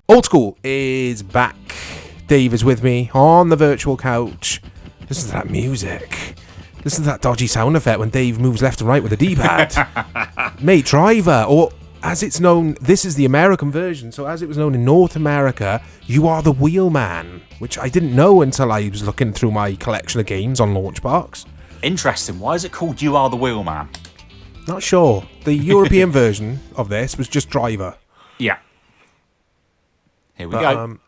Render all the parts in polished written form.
Old School is back. Dave is with me on the virtual couch. Listen to that music. Listen to that dodgy sound effect when Dave moves left and right with the D-pad. Mate, Driver, or as it's known, this is the American version, so as it was known in North America, You Are The Wheelman, which I didn't know until I was looking through my collection of games on Launchbox. Interesting. Why is it called You Are The Wheelman? Not sure. The European version of this was just Driver. Yeah. Here we go.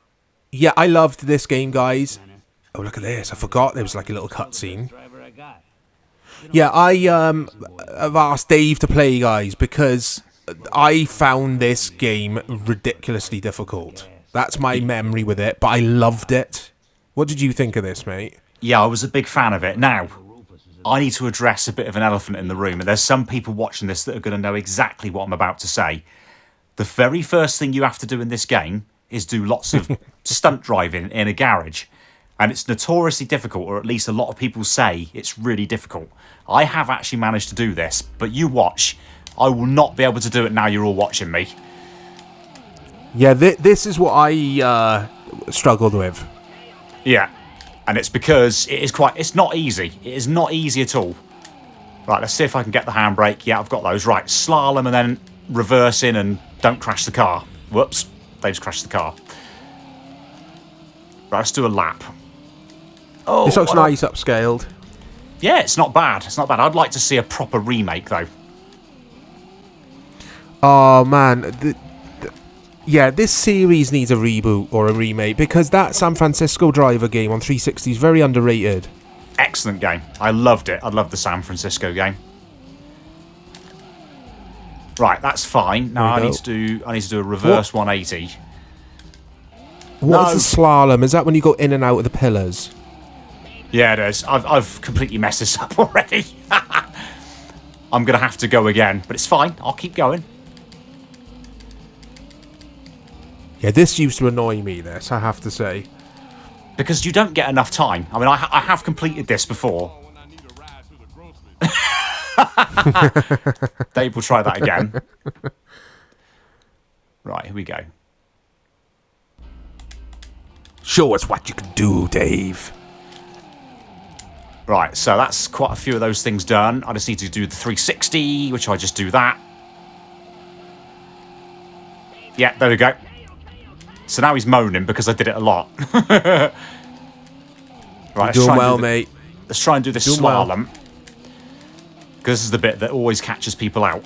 Yeah, I loved this game, guys. Oh, look at this. I forgot there was like a little cutscene. Yeah, I have asked Dave to play, guys, because I found this game ridiculously difficult. That's my memory with it, but I loved it. What did you think of this, mate? Yeah, I was a big fan of it. Now, I need to address a bit of an elephant in the room, and there's some people watching this that are going to know exactly what I'm about to say. The very first thing you have to do in this game is do lots of stunt driving in a garage. And it's notoriously difficult, or at least a lot of people say it's really difficult. I have actually managed to do this, but you watch. I will not be able to do it now you're all watching me. Yeah, this is what I struggled with. Yeah, and it's because it's not easy. It is not easy at all. Right, let's see if I can get the handbrake. Yeah, I've got those. Right, slalom and then reverse in and don't crash the car. Whoops, Dave's crashed the car. Right, let's do a lap. Oh, This looks nice, upscaled. Yeah, it's not bad. It's not bad. I'd like to see a proper remake, though. Oh, man. Yeah, this series needs a reboot or a remake because that San Francisco Driver game on 360 is very underrated. Excellent game. I loved it. I loved the San Francisco game. Right, that's fine. Now I need to do a reverse 180. What is the slalom? Is that when you go in and out of the pillars? Yeah, it is. I've completely messed this up already. I'm going to have to go again, but it's fine. I'll keep going. Yeah, this used to annoy me, this, I have to say. Because you don't get enough time. I mean, I have completed this before. Dave will try that again. Right, here we go. Show us what you can do, Dave. Right, so that's quite a few of those things done. I just need to do the 360, which I just do that. Yeah, there we go. So now he's moaning because I did it a lot. Right, You're doing well, mate. Let's try and do this slalom. Because this is the bit that always catches people out.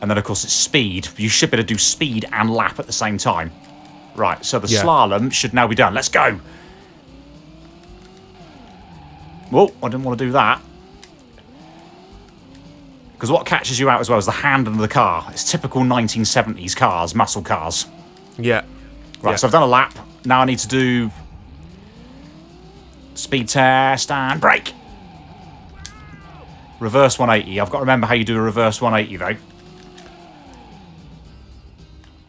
And then, of course, it's speed. You should be able to do speed and lap at the same time. Right, so the slalom should now be done. Let's go. Whoa, I didn't want to do that. Because what catches you out as well is the handle of the car. It's typical 1970s cars, muscle cars. Yeah. Right, so I've done a lap. Now I need to do speed test and brake. Reverse 180. I've got to remember how you do a reverse 180, though.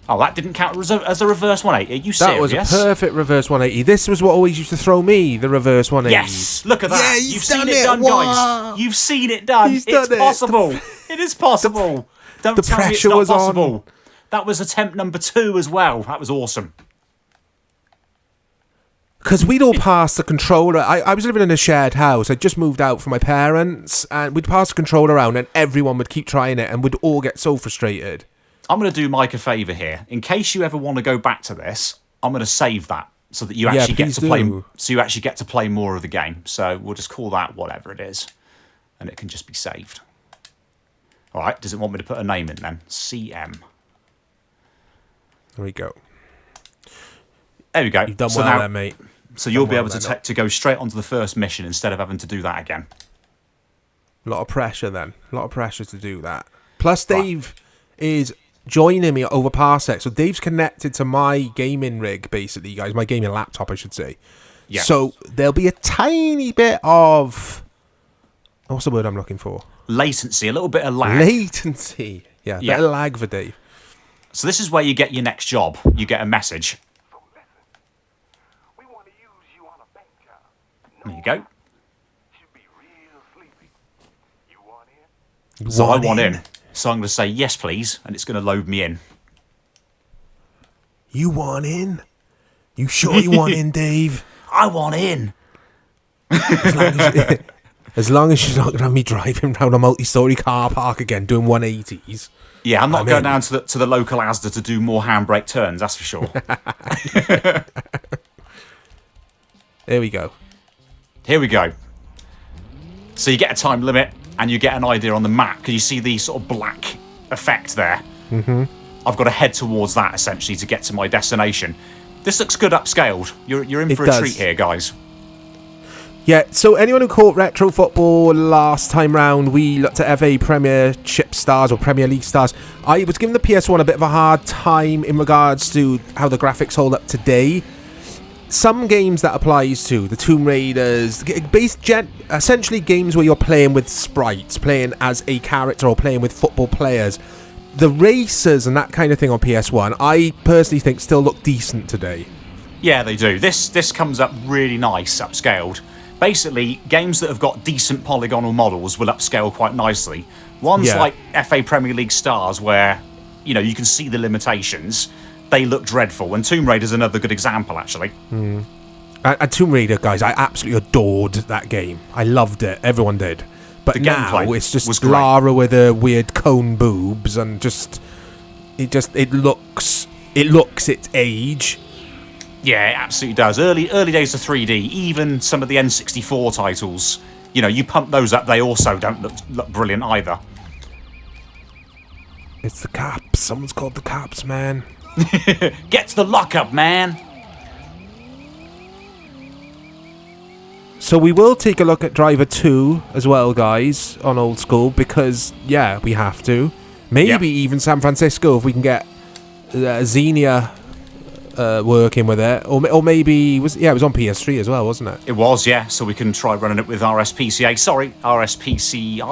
Oh, that didn't count as a reverse 180. Are you serious? That was a perfect reverse 180. This was what always used to throw me, the reverse 180. Yes! Look at that. Yeah, You've seen it done, guys. You've seen it done. It's possible. It is possible. Don't tell me it's not possible. That was attempt number 2 as well. That was awesome. Because we'd all pass the controller. I was living in a shared house. I'd just moved out from my parents. And we'd pass the controller around and everyone would keep trying it. And we'd all get so frustrated. I'm going to do Mike a favour here. In case you ever want to go back to this, I'm going to save that so that you actually get to play. So you actually get to play more of the game. So we'll just call that whatever it is, and it can just be saved. All right. Does it want me to put a name in then? CM. There we go. There we go. You've done well there, mate. So you'll be able to go straight onto the first mission instead of having to do that again. A lot of pressure then. A lot of pressure to do that. Plus, Dave is joining me over Parsec. So Dave's connected to my gaming rig, basically, guys. My gaming laptop, I should say. Yeah. So there'll be a tiny bit of... What's the word I'm looking for? Latency. A little bit of lag. Latency. Yeah, a bit of lag for Dave. So this is where you get your next job. You get a message. There you go. So I want in. So I'm going to say yes, please, and it's going to load me in. You want in? You sure you want in, Dave? I want in. As long as you're not going to have me driving around a multi-story car park again doing 180s. Yeah, I'm not going in. down to the local Asda to do more handbrake turns, that's for sure. There we go. Here we go. So you get a time limit and you get an idea on the map. Can you see the sort of black effect there? Mm-hmm. I've got to head towards that, essentially, to get to my destination. This looks good upscaled. You're in for a treat here, guys. Yeah, so anyone who caught Retro Football last time round, we looked at FA Premiership stars or Premier League stars. I was giving the PS1 a bit of a hard time in regards to how the graphics hold up today. Some games that applies to, the Tomb Raiders, essentially games where you're playing with sprites, playing as a character or playing with football players. The racers and that kind of thing on PS1, I personally think still look decent today. Yeah, they do. This comes up really nice, upscaled. Basically, games that have got decent polygonal models will upscale quite nicely. Ones like FA Premier League stars where, you can see the limitations, they look dreadful. And Tomb Raider's another good example, actually. And Tomb Raider, guys, I absolutely adored that game. I loved it. Everyone did. But now it's just Lara with her weird cone boobs and it looks its age. Yeah, it absolutely does. Early days of 3D, even some of the N64 titles, you pump those up, they also don't look brilliant either. It's the cops. Someone's called the cops, man. Get to the lockup, man. So we will take a look at Driver 2 as well, guys, on Old School, because, we have to. Maybe even San Francisco, if we can get Xenia working with it. Or maybe, it was on PS3 as well, wasn't it? It was, yeah, so we can try running it with RSPCA. Sorry, RSPC3?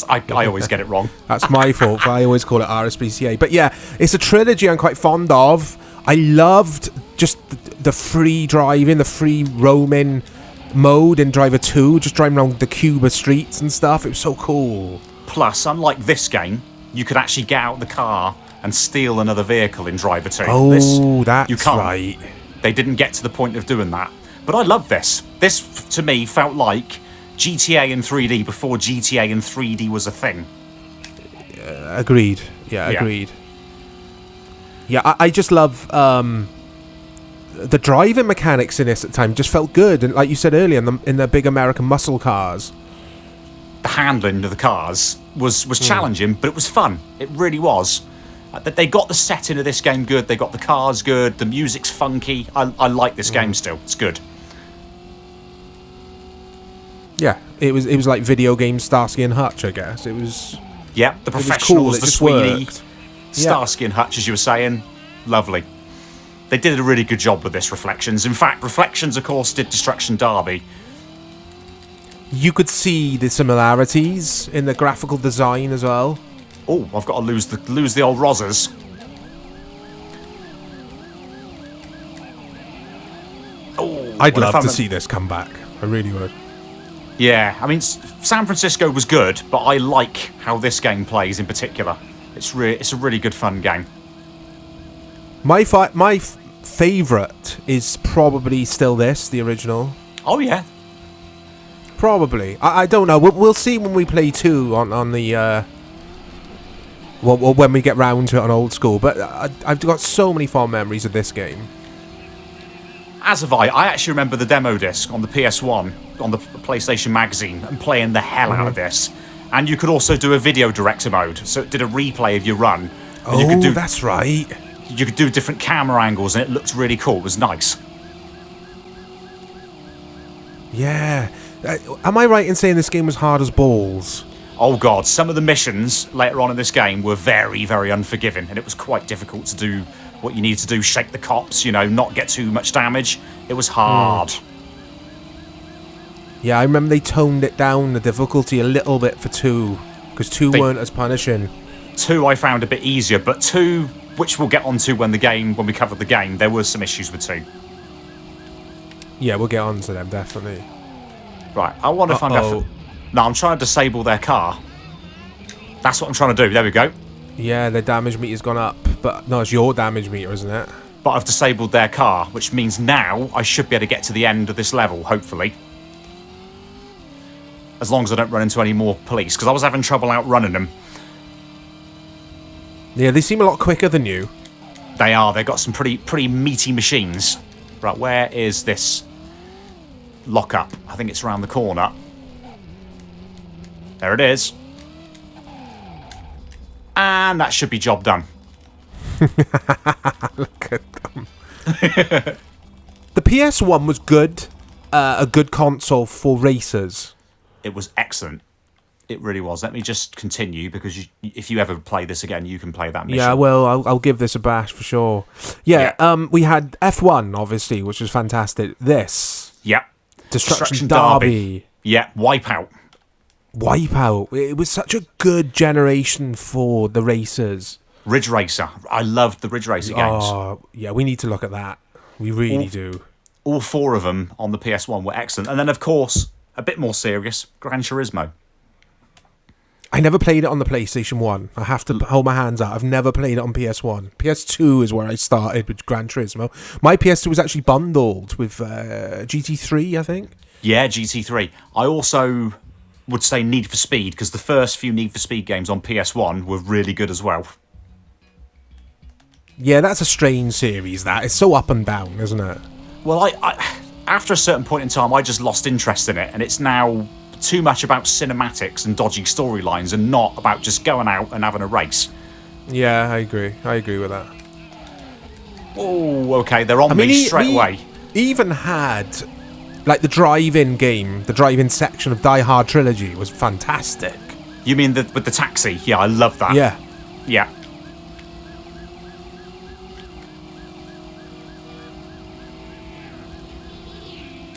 I always get it wrong. That's my fault, I always call it RSPCA. But yeah, it's a trilogy I'm quite fond of. I loved just the free driving, the free roaming mode in Driver 2, just driving around the Cuba streets and stuff. It was so cool. Plus, unlike this game, you could actually get out the car and steal another vehicle in Driver 2. Oh, that's right. They didn't get to the point of doing that. But I love this. This, to me, felt like GTA in 3D before GTA in 3D was a thing. Agreed. Yeah, agreed. Yeah, I just love the driving mechanics in this at the time. Just felt good, and like you said earlier, in the big American muscle cars, the handling of the cars was challenging, but it was fun. It really was. They got the setting of this game good. They got the cars good. The music's funky. I like this game still. It's good. Yeah, it was like video game Starsky and Hutch, I guess. It was. Yeah, the professionals, the Sweeney, worked. Starsky and Hutch, as you were saying, lovely. They did a really good job with this, Reflections. In fact, Reflections, of course, did Destruction Derby. You could see the similarities in the graphical design as well. Oh, I've got to lose the old Rozzers. Oh, I'd love to see this come back. I really would. Yeah, I mean, San Francisco was good, but I like how this game plays in particular. It's a really good fun game. My favourite is probably still this, the original. Oh yeah, probably. I don't know. We'll see when we play 2 on the. Well, when we get round to it on Old School. But I've got so many fond memories of this game. As have I. I actually remember the demo disc on the PS1 on the PlayStation magazine and playing the hell out of this. And you could also do a video director mode, so it did a replay of your run. Oh, you could that's right. You could do different camera angles, and it looked really cool. It was nice. Yeah. Am I right in saying this game was hard as balls? Oh god, some of the missions later on in this game were very, very unforgiving, and it was quite difficult to do what you needed to do, shake the cops, not get too much damage. It was hard. Yeah, I remember they toned it down, the difficulty, a little bit for 2, because 2 weren't as punishing. 2 I found a bit easier, but 2, which we'll get onto when we cover the game, there were some issues with 2. Yeah, we'll get onto them, definitely. Right, I want to find out... No, I'm trying to disable their car. That's what I'm trying to do. There we go. Yeah, their damage meter's gone up. But no, it's your damage meter, isn't it? But I've disabled their car, which means now I should be able to get to the end of this level, hopefully. As long as I don't run into any more police, because I was having trouble outrunning them. Yeah, they seem a lot quicker than you. They are. They've got some pretty meaty machines. Right, where is this lock-up? I think it's around the corner. There it is. And that should be job done. Look at them. The PS1 was good. A good console for racers. It was excellent. It really was. Let me just continue, because if you ever play this again, you can play that mission. Yeah, well, I'll give this a bash for sure. Yeah. We had F1, obviously, which was fantastic. This. Yep. Destruction Derby. Yeah, Wipeout. It was such a good generation for the racers. Ridge Racer. I loved the Ridge Racer games. Oh, yeah, we need to look at that. We really do. All 4 of them on the PS1 were excellent. And then, of course, a bit more serious, Gran Turismo. I never played it on the PlayStation 1. I have to hold my hands out. I've never played it on PS1. PS2 is where I started with Gran Turismo. My PS2 was actually bundled with GT3, I think. Yeah, GT3. I also would say Need for Speed, because the first few Need for Speed games on PS1 were really good as well. Yeah, that's a strange series, that. It's so up and down, isn't it? Well, I after a certain point in time, I just lost interest in it, and it's now too much about cinematics and dodgy storylines and not about just going out and having a race. Yeah, I agree. I agree with that. Oh, okay, they're on me straight away. Even had, like, the drive-in game, the drive-in section of Die Hard Trilogy was fantastic. You mean with the taxi? Yeah, I love that. Yeah. Yeah.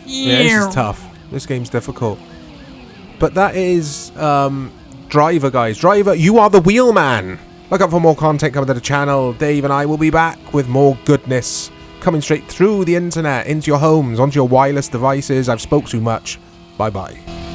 Yeah, this is tough. This game's difficult. But that is Driver, guys. Driver, you are the wheelman. Look out for more content coming to the channel. Dave and I will be back with more goodness coming straight through the internet, into your homes, onto your wireless devices. I've spoke too much. Bye-bye.